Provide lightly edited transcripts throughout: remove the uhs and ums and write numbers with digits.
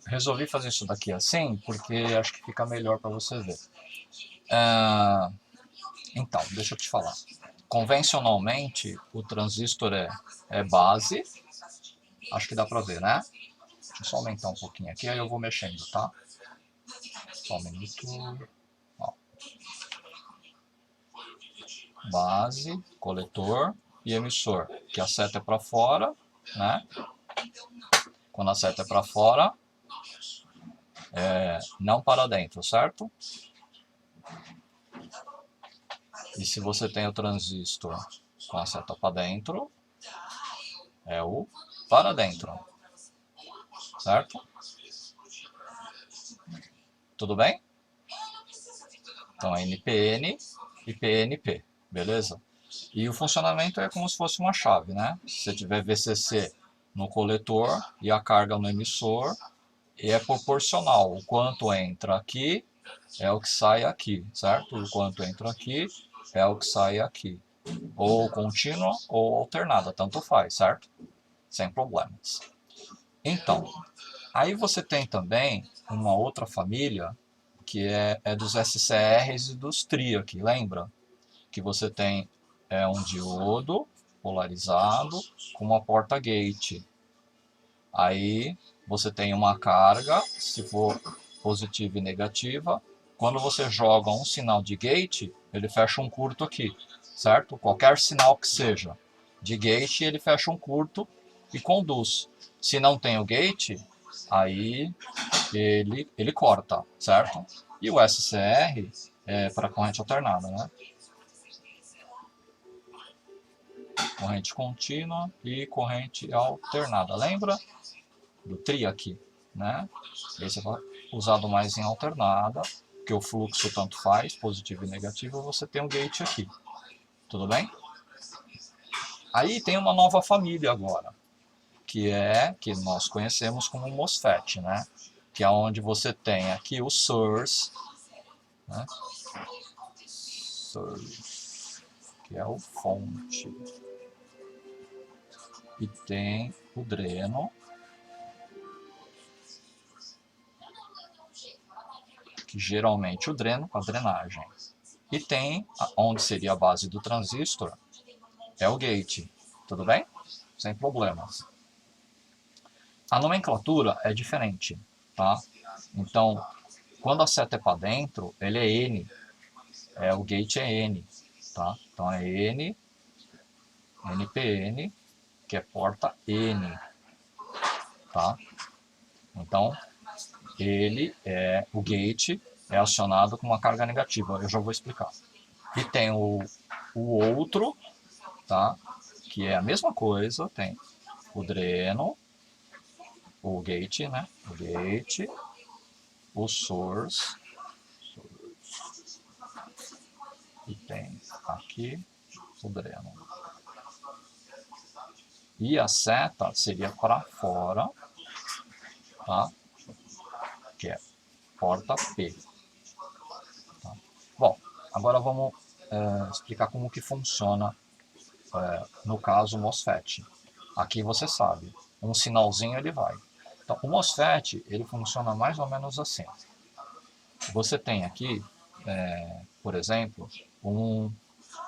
resolvi fazer isso daqui assim, porque acho que fica melhor para você ver. Então, deixa eu te falar. Convencionalmente, o transistor é base. Acho que dá para ver, né? Deixa eu só aumentar um pouquinho aqui, aí eu vou mexendo, tá? Só um minuto. Ó. Base, coletor e emissor. Que a seta é para fora, né? Quando a seta é para fora, não para dentro, certo? E se você tem o transistor com a seta para dentro, é o para dentro, certo? Tudo bem? Então é NPN e PNP, beleza? E o funcionamento é como se fosse uma chave, né? Se você tiver VCC no coletor e a carga no emissor, e é proporcional. O quanto entra aqui é o que sai aqui, certo? O quanto entra aqui é o que sai aqui. Ou contínua ou alternada, tanto faz, certo? Sem problemas. Então, aí você tem também uma outra família que é dos SCRs e dos TRI aqui, lembra? Que você tem um diodo polarizado com uma porta gate. Aí você tem uma carga, se for positiva e negativa. Quando você joga um sinal de gate, ele fecha um curto aqui, certo? Qualquer sinal que seja de gate, ele fecha um curto e conduz. Se não tem o gate, aí ele corta, certo? E o SCR é para corrente alternada, né? Corrente contínua e corrente alternada. Lembra do TRI aqui, né? Esse é usado mais em alternada, que o fluxo tanto faz, positivo e negativo, você tem um gate aqui. Tudo bem? Aí tem uma nova família agora, que nós conhecemos como MOSFET, né? Que é onde você tem aqui o source, né? Source, que é o fonte. E tem o dreno, que geralmente o dreno para drenagem. E tem, onde seria a base do transistor, é o gate. Tudo bem? Sem problemas. A nomenclatura é diferente, tá? Então, quando a seta é para dentro, ele é N. O gate é N, tá? Então é N, NPN, que é porta N, tá? Então, o gate é acionado com uma carga negativa. Eu já vou explicar. E tem o outro, tá? Que é a mesma coisa, tem o dreno, o gate, né? O gate, o source, e tem aqui o dreno. E a seta seria para fora, tá? Que é porta P. Tá? Bom, agora vamos explicar como que funciona, no caso, o MOSFET. Aqui você sabe, um sinalzinho ele vai. Então, o MOSFET ele funciona mais ou menos assim. Você tem aqui, por exemplo, um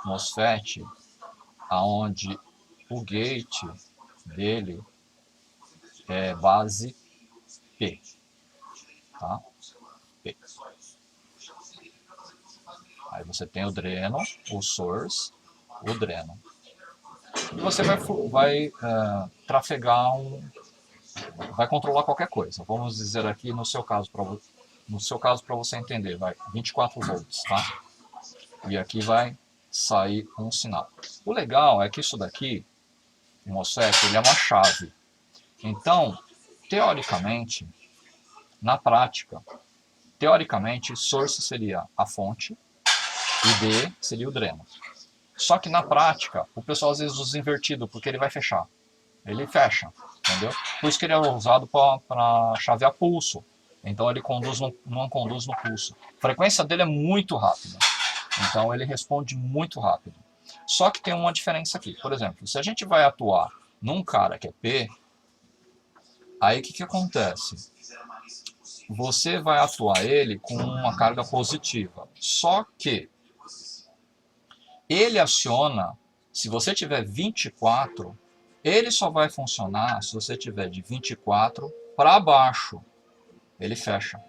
MOSFET onde o gate dele é base P, tá? P. Aí você tem o dreno, o source, o dreno. E você vai trafegar vai controlar qualquer coisa. Vamos dizer aqui no seu caso para você entender, vai 24 volts, tá? E aqui vai sair um sinal. O legal é que isso daqui, o MOSFET, ele é uma chave. Então, teoricamente, na prática, teoricamente, source seria a fonte e D seria o dreno. Só que na prática, o pessoal às vezes usa invertido, porque ele vai fechar. Ele fecha, entendeu? Por isso que ele é usado para chavear pulso. Então ele não conduz no pulso. A frequência dele é muito rápida. Então ele responde muito rápido. Só que tem uma diferença aqui. Por exemplo, se a gente vai atuar num cara que é P, aí o que acontece? você vai atuar ele com uma carga positiva. Só que ele aciona, se você tiver 24, ele só vai funcionar se você tiver de 24 para baixo, ele fecha.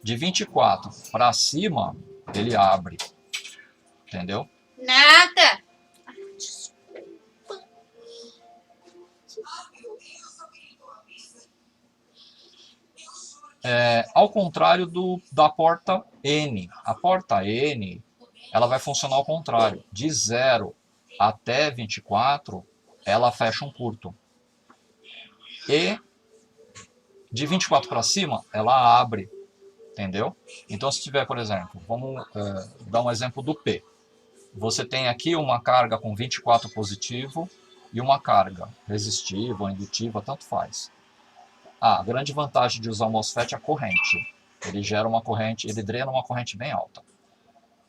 De 24 para cima, ele abre. Entendeu? Nada. Ao contrário da porta N. A porta N, ela vai funcionar ao contrário. De 0 até 24, ela fecha um curto. E de 24 para cima, ela abre. Entendeu? Então, se tiver, por exemplo, vamos dar um exemplo do P. Você tem aqui uma carga com 24 positivo e uma carga resistiva ou indutiva, tanto faz. A grande vantagem de usar o MOSFET é a corrente. Ele gera uma corrente, ele drena uma corrente bem alta.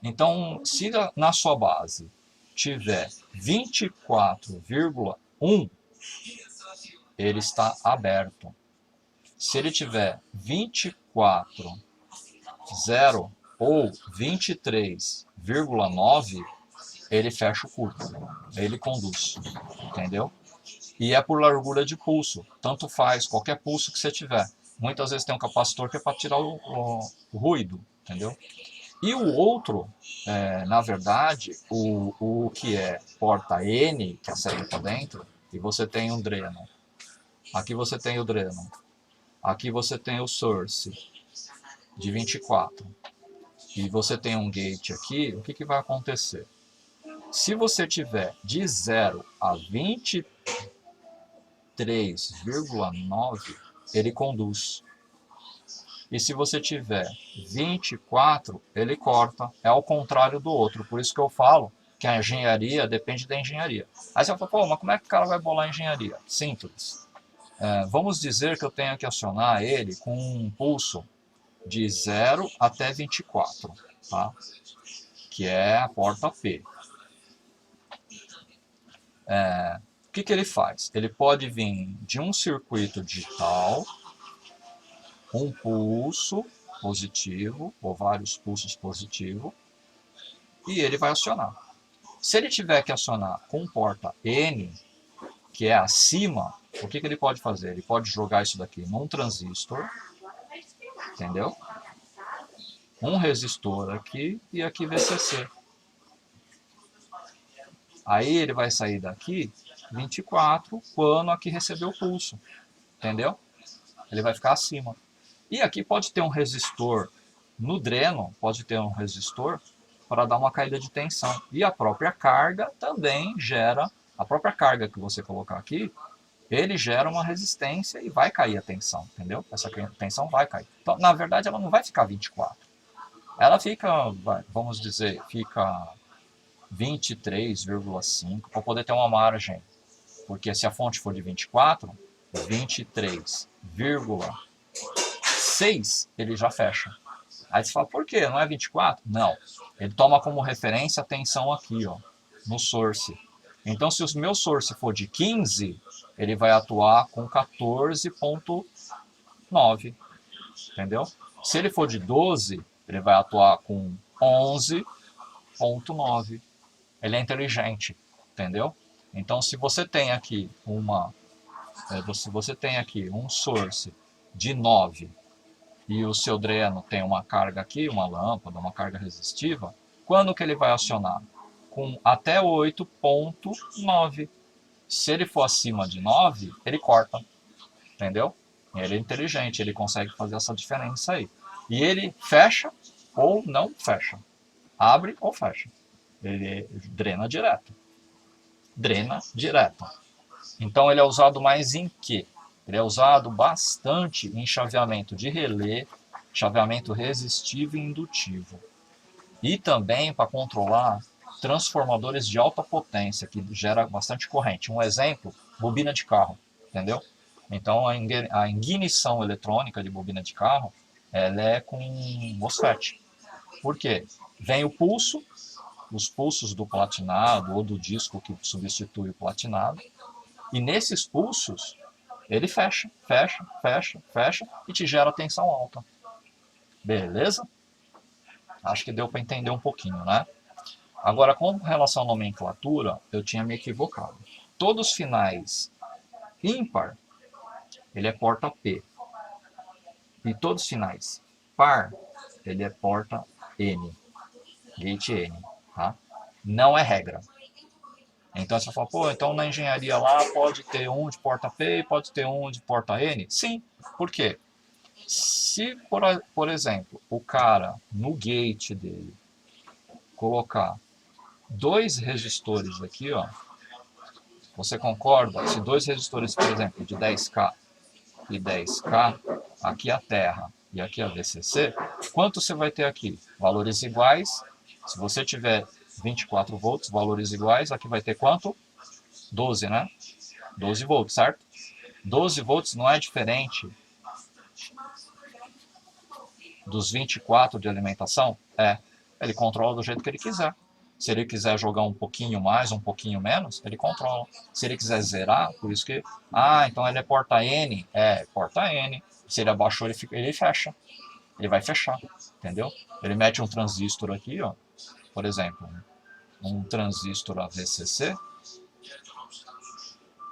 Então, se na sua base tiver 24,1, ele está aberto. Se ele tiver 24,0 ou 23,9, ele fecha o curto, ele conduz, entendeu? E é por largura de pulso, tanto faz, qualquer pulso que você tiver. Muitas vezes tem um capacitor que é para tirar o ruído, entendeu? E o outro, na verdade, o que é porta N, que é a saída para dentro, e você tem um dreno. Aqui você tem o dreno. Aqui você tem o source de 24. E você tem um gate aqui, o que vai acontecer? Se você tiver de 0 a 23,9, ele conduz. E se você tiver 24, ele corta. É ao contrário do outro. Por isso que eu falo que a engenharia depende da engenharia. Aí você fala, pô, mas como é que o cara vai bolar a engenharia? Simples. Vamos dizer que eu tenho que acionar ele com um pulso de 0 até 24, tá? Que é a porta P. O que ele faz? Ele pode vir de um circuito digital, um pulso positivo, ou vários pulsos positivos, e ele vai acionar. Se ele tiver que acionar com porta N, que é acima, o que ele pode fazer? Ele pode jogar isso daqui num transistor, entendeu? Um resistor aqui e aqui VCC. Aí ele vai sair daqui 24 quando aqui receber o pulso, entendeu? Ele vai ficar acima. E aqui pode ter um resistor, no dreno pode ter um resistor para dar uma caída de tensão. E a própria carga também gera, a própria carga que você colocar aqui, ele gera uma resistência e vai cair a tensão, entendeu? Essa tensão vai cair. Então, na verdade, ela não vai ficar 24. Ela fica, vamos dizer, fica 23,5 para poder ter uma margem. Porque se a fonte for de 24, 23,6 ele já fecha. Aí você fala, por quê? Não é 24? Não. Ele toma como referência a tensão aqui, ó, no source. Então, se o meu source for de 15, ele vai atuar com 14,9. Entendeu? Se ele for de 12, ele vai atuar com 11,9. Ele é inteligente, entendeu? Então, se você tem aqui um source de 9 e o seu dreno tem uma carga aqui, uma lâmpada, uma carga resistiva, quando que ele vai acionar? Com até 8,9. Se ele for acima de 9, ele corta, entendeu? Ele é inteligente, ele consegue fazer essa diferença aí. E ele fecha ou não fecha. Abre ou fecha. Ele drena direto. Drena direto. Então ele é usado mais em quê? Ele é usado bastante em chaveamento de relé, chaveamento resistivo e indutivo. E também para controlar transformadores de alta potência, que gera bastante corrente. Um exemplo, bobina de carro, entendeu? Então a ignição eletrônica de bobina de carro, ela é com MOSFET. Por quê? Vem o pulso, os pulsos do platinado ou do disco que substitui o platinado, e nesses pulsos ele fecha, fecha, fecha, fecha e te gera tensão alta. Beleza? Acho que deu para entender um pouquinho, né? Agora, com relação à nomenclatura, eu tinha me equivocado. Todos os finais ímpar, ele é porta P. E todos os finais par, ele é porta N, gate N, tá? Não é regra. Então você fala, pô, então na engenharia lá pode ter um de porta P e pode ter um de porta N? Sim, por quê? Se, por exemplo, o cara no gate dele colocar dois resistores aqui, ó, você concorda? Se dois resistores, por exemplo, de 10K e 10K, aqui a terra e aqui a VCC, quanto você vai ter aqui? Valores iguais. Se você tiver 24 volts, valores iguais, aqui vai ter quanto? 12, né? 12 volts, certo? 12 volts não é diferente dos 24 de alimentação? É. Ele controla do jeito que ele quiser. Se ele quiser jogar um pouquinho mais, um pouquinho menos, ele controla. Se ele quiser zerar, por isso que... Ah, então ele é porta N? É, porta N. Se ele abaixou, ele fecha. Ele vai fechar, entendeu? Ele mete um transistor aqui, ó. Por exemplo, um transistor AVCC.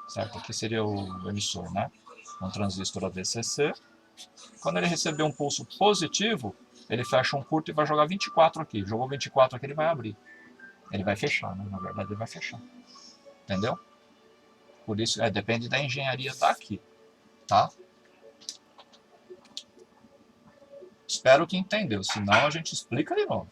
Certo? Aqui seria o emissor, né? Um transistor AVCC. Quando ele receber um pulso positivo, ele fecha um curto e vai jogar 24 aqui. Jogou 24 aqui, ele vai abrir. Ele vai fechar, né? Na verdade, ele vai fechar. Entendeu? Por isso, depende da engenharia daqui, tá? Espero que entendeu. Senão, a gente explica de novo.